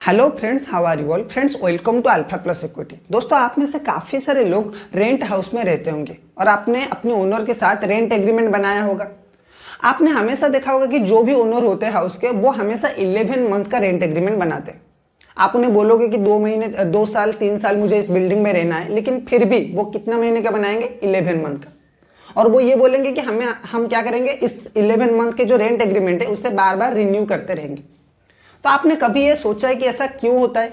Hello friends, how are you all friends. Welcome to Alpha Plus Equity. दोस्तों, आप में से काफ़ी सारे लोग रेंट हाउस में रहते होंगे और आपने अपने ओनर के साथ रेंट एग्रीमेंट बनाया होगा। आपने हमेशा देखा होगा कि जो भी ओनर होते हैं हाउस के, वो हमेशा 11 मंथ का रेंट एग्रीमेंट बनाते हैं। आप उन्हें बोलोगे कि 2 महीने, 2 साल, 3 साल मुझे इस बिल्डिंग में रहना है, लेकिन फिर भी वो कितना महीने का बनाएंगे? 11 मंथ का। और वो ये बोलेंगे कि हम क्या करेंगे, इस 11 मंथ के जो रेंट एग्रीमेंट है उसे बार बार रिन्यू करते रहेंगे। तो आपने कभी ये सोचा है कि ऐसा क्यों होता है?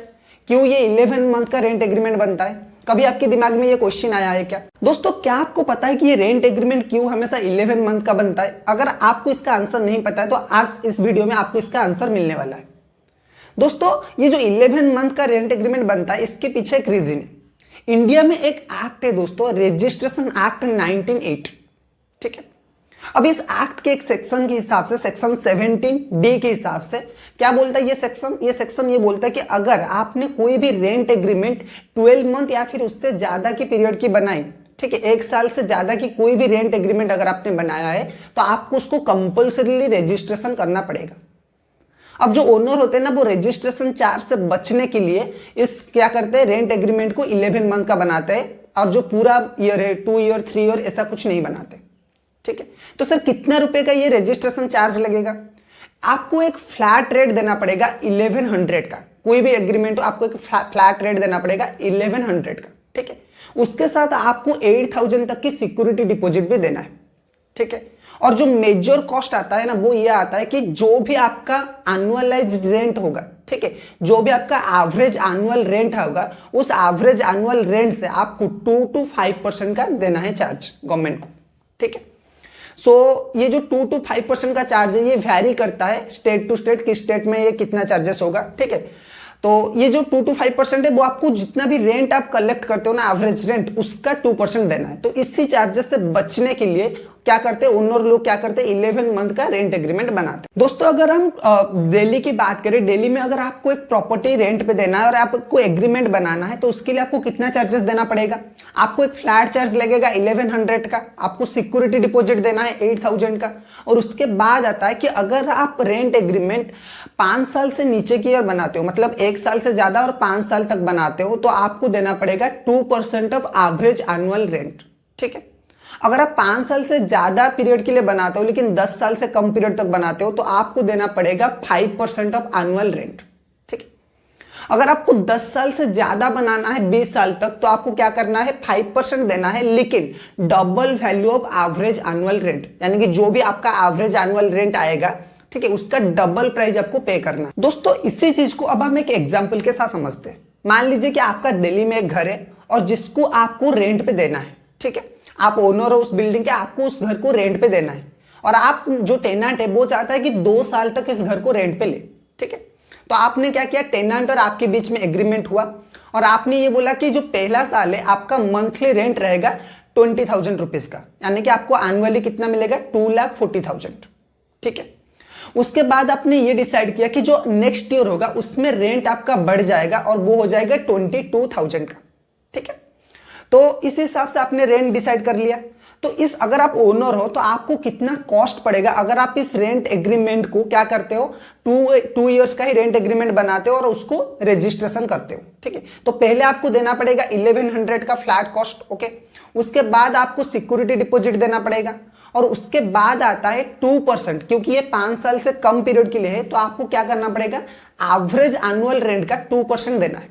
क्यों ये 11 मंथ का रेंट एग्रीमेंट बनता है? कभी आपके दिमाग में ये क्वेश्चन आया है क्या? दोस्तों, क्या आपको पता है कि ये रेंट एग्रीमेंट क्यों हमेशा 11 मंथ का बनता है? अगर आपको इसका आंसर नहीं पता है तो आज इस वीडियो में आपको इसका आंसर मिलने वाला है। दोस्तों, ये जो 11 मंथ का रेंट एग्रीमेंट बनता है, इसके पीछे एक रीजन है। इंडिया में एक एक्ट है दोस्तों, रजिस्ट्रेशन एक्ट 1908। ठीक है। अब इस एक्ट के एक सेक्शन के हिसाब से, सेक्शन 17D के हिसाब से क्या बोलता है ये सेक्शन ये बोलता है कि अगर आपने कोई भी रेंट एग्रीमेंट 12 मंथ या फिर उससे ज्यादा की पीरियड की बनाई, ठीक है, 1 साल से ज्यादा की कोई भी रेंट एग्रीमेंट अगर आपने बनाया है तो आपको उसको कंपल्सरीली रजिस्ट्रेशन करना पड़ेगा। अब जो ओनर होते हैं ना, वो रजिस्ट्रेशन चार्ज से बचने के लिए इस क्या करते हैं, रेंट एग्रीमेंट को 11 मंथ का बनाते हैं और जो पूरा ईयर है, 2 ईयर 3 ईयर ऐसा कुछ नहीं बनाते। ठीक है। तो सर, कितना रुपए का ये रजिस्ट्रेशन चार्ज लगेगा? आपको एक फ्लैट रेट देना पड़ेगा 1100 का। कोई भी एग्रीमेंट हो, आपको एक फ्लैट रेट देना पड़ेगा 1100 का। ठीक है। उसके साथ आपको 8000 तक की सिक्योरिटी डिपॉजिट भी देना है। ठीक है। और जो मेजर कॉस्ट आता है ना, वो ये आता है कि जो भी आपका एनुअलाइज्ड रेंट होगा, ठीक है, जो भी आपका एवरेज एनुअल रेंट होगा, उस एवरेज एनुअल रेंट से आपको 2 to 5% का देना है चार्ज गवर्नमेंट को। ठीक है। ये जो 2 to 5% का चार्ज है, ये वैरी करता है स्टेट टू स्टेट, किस स्टेट में ये कितना चार्जेस होगा। ठीक है। तो ये जो 2 to 5% है, वो आपको जितना भी रेंट आप कलेक्ट करते हो ना, एवरेज रेंट, उसका 2% देना है। तो इसी चार्जेस से बचने के लिए क्या करते हैं ओनर लोग, क्या करते हैं, 11 मंथ का रेंट एग्रीमेंट बनाते हैं। दोस्तों, अगर हम दिल्ली की बात करें, दिल्ली में अगर आपको एक प्रॉपर्टी रेंट पे देना है और आपको एग्रीमेंट बनाना है, तो उसके लिए आपको कितना चार्जेस देना पड़ेगा? आपको एक फ्लैट चार्ज लगेगा 1100 का, आपको सिक्योरिटी डिपॉजिट देना है 8000 का, और उसके बाद आता है कि अगर आप रेंट एग्रीमेंट 5 साल से नीचे की ओर बनाते हो, मतलब 1 साल से ज्यादा और 5 साल तक बनाते हो, तो आपको देना पड़ेगा 2% ऑफ एवरेज एनुअल रेंट। ठीक है। अगर आप 5 साल से ज्यादा पीरियड के लिए बनाते हो लेकिन 10 साल से कम पीरियड तक बनाते हो, तो आपको देना पड़ेगा 5% ऑफ एनुअल रेंट। ठीक है। अगर आपको 10 साल से ज्यादा बनाना है, 20 साल तक, तो आपको क्या करना है, 5% देना है, लेकिन double value of average annual rent, यानी कि जो भी आपका एवरेज एनुअल रेंट आएगा, ठीक है, उसका डबल प्राइस आपको पे करना है। दोस्तों, इसी चीज को अब हम एक एग्जांपल के साथ समझते हैं। मान लीजिए कि आपका दिल्ली में एक घर है और जिसको आपको रेंट पे देना है। ठीक है। आप ओनर हो उस बिल्डिंग के, आपको उस घर को रेंट पे देना है और आप जो टेनेंट है वो चाहता है कि 2 साल तक इस घर को रेंट पे ले। ठीक है। तो आपने क्या किया, टेनेंट और आपके बीच में एग्रीमेंट हुआ और आपने ये बोला कि जो पहला साल है आपका मंथली रेंट रहेगा 20,000 रुपीज का, यानी कि आपको एनुअली कितना मिलेगा, 2,40,000। ठीक है। उसके बाद आपने ये डिसाइड किया कि जो नेक्स्ट ईयर होगा उसमें रेंट आपका बढ़ जाएगा और वो हो जाएगा 22,000 का। ठीक है। तो इस हिसाब से आपने रेंट डिसाइड कर लिया। तो इस अगर आप ओनर हो तो आपको कितना कॉस्ट पड़ेगा अगर आप इस रेंट एग्रीमेंट को क्या करते हो, 2 इयर्स का ही रेंट एग्रीमेंट बनाते हो और उसको रजिस्ट्रेशन करते हो। ठीक है। तो पहले आपको देना पड़ेगा 1100 का फ्लैट कॉस्ट। ओके। उसके बाद आपको सिक्योरिटी डिपॉजिट देना पड़ेगा और उसके बाद आता है 2%, क्योंकि ये 5 साल से कम पीरियड के लिए है, तो आपको क्या करना पड़ेगा, एवरेज एनुअल रेंट का 2% देना है।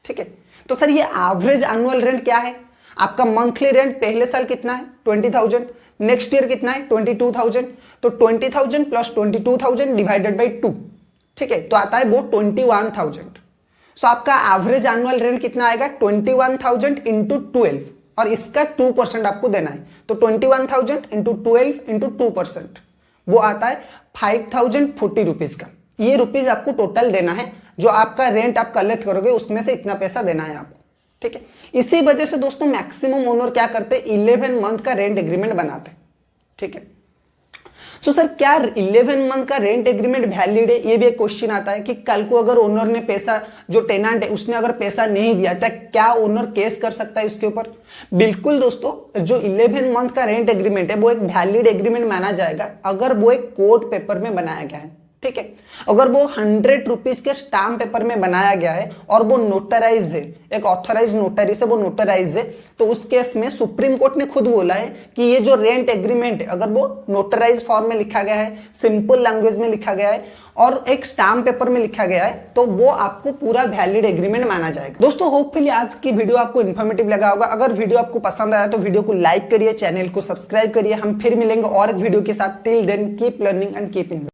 ठीक है। तो सर, ये एवरेज एनुअल रेंट क्या है? आपका मंथली रेंट पहले साल कितना है, 20,000, नेक्स्ट ईयर कितना है, 22,000, तो 20,000 प्लस 22,000 डिवाइडेड बाई 2, ठीक है, तो आता है वो 21,000। सो आपका एवरेज एनुअल रेंट कितना आएगा, 21,000 इंटू 12, और इसका 2% आपको देना है, तो 21,000 इंटू 12 इंटू 2%, वो आता है 5,040 रुपीज का। ये रुपीज आपको टोटल देना है, जो आपका रेंट आप कलेक्ट करोगे उसमें से इतना पैसा देना है आपको। ठीक है। इसी वजह से दोस्तों मैक्सिमम ओनर क्या करते हैं, 11 मंथ का रेंट एग्रीमेंट बनाते हैं। ठीक है। सो सर, क्या 11 मंथ का रेंट एग्रीमेंट वैलिड है? ये भी एक क्वेश्चन आता है कि कल को अगर ओनर ने पैसा, जो टेनेंट है उसने अगर पैसा नहीं दिया तो क्या ओनर केस कर सकता है उसके ऊपर? बिल्कुल दोस्तों, जो 11 मंथ का रेंट एग्रीमेंट है वो एक वैलिड एग्रीमेंट माना जाएगा अगर वो एक कोर्ट पेपर में बनाया गया है। ठीक है। अगर वो 100 रुपीज के स्टाम्प पेपर में बनाया गया है और वो नोटराइज है, एक ऑथराइज नोटरी से वो नोटराइज है, तो उस केस में सुप्रीम कोर्ट ने खुद बोला है कि ये जो रेंट एग्रीमेंट है, अगर वो नोटराइज फॉर्म में लिखा गया है, सिंपल लैंग्वेज में लिखा गया है और एक स्टाम्प पेपर में लिखा गया है, तो वो आपको पूरा वैलिड एग्रीमेंट माना जाएगा। दोस्तों होपफुली आज की वीडियो आपको इन्फॉर्मेटिव लगा होगा। अगर वीडियो आपको पसंद आया तो वीडियो को लाइक करिए, चैनल को सब्सक्राइब करिए। हम फिर मिलेंगे और एक वीडियो के साथ। Till then keep learning and keep in